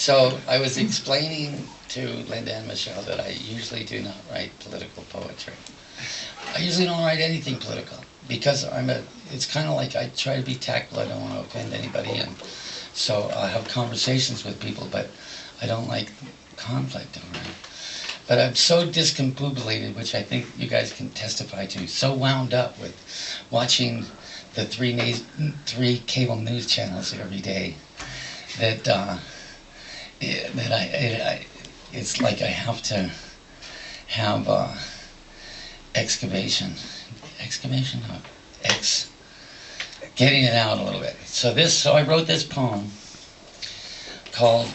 So I was explaining to Linda and Michelle that I usually do not write political poetry. I usually don't write anything political because it's kind of like I try to be tactful. I don't want to offend anybody, and so I have conversations with people, but I don't like conflict over it. But I'm so discombobulated, which I think you guys can testify to, so wound up with watching the three cable news channels every day that it's like I have to have getting it out a little bit. So I wrote this poem called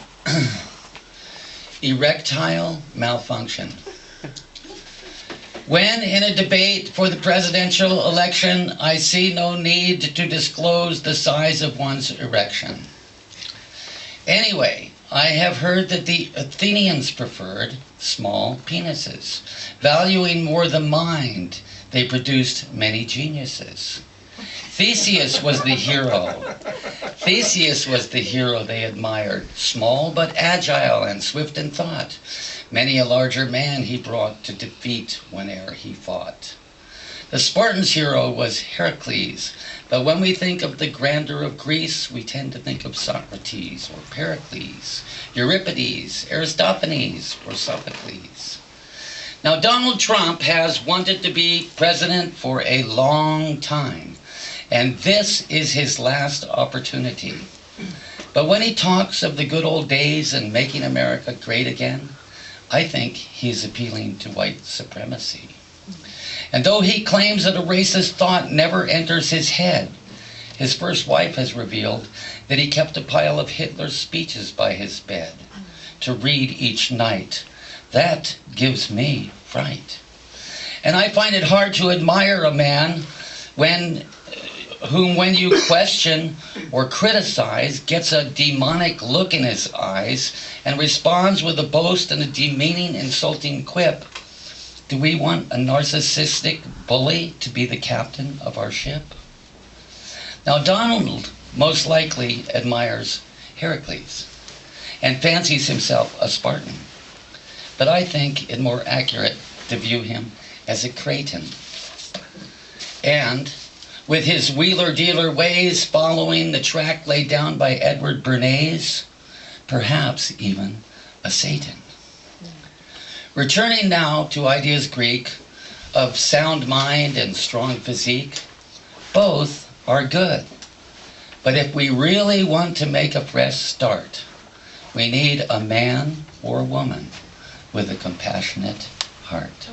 Erectile Malfunction. When in a debate for the presidential election, I see no need to disclose the size of one's erection. Anyway, I have heard that the Athenians preferred small penises. Valuing more the mind, they produced many geniuses. Theseus was the hero. Theseus was the hero they admired, small but agile and swift in thought. Many a larger man he brought to defeat whene'er he fought. The Spartans' hero was Heracles, but when we think of the grandeur of Greece, we tend to think of Socrates or Pericles, Euripides, Aristophanes, or Sophocles. Now, Donald Trump has wanted to be president for a long time, and this is his last opportunity. But when he talks of the good old days and making America great again, I think he's appealing to white supremacy. And though he claims that a racist thought never enters his head, his first wife has revealed that he kept a pile of Hitler's speeches by his bed to read each night. That gives me fright. And I find it hard to admire a man whom when you question or criticize gets a demonic look in his eyes and responds with a boast and a demeaning, insulting quip. Do we want a narcissistic bully to be the captain of our ship? Now, Donald most likely admires Heracles and fancies himself a Spartan. But I think it more accurate to view him as a Cretan. And with his wheeler-dealer ways following the track laid down by Edward Bernays, perhaps even a Satan. Returning now to ideas Greek of sound mind and strong physique, both are good. But if we really want to make a fresh start, we need a man or woman with a compassionate heart.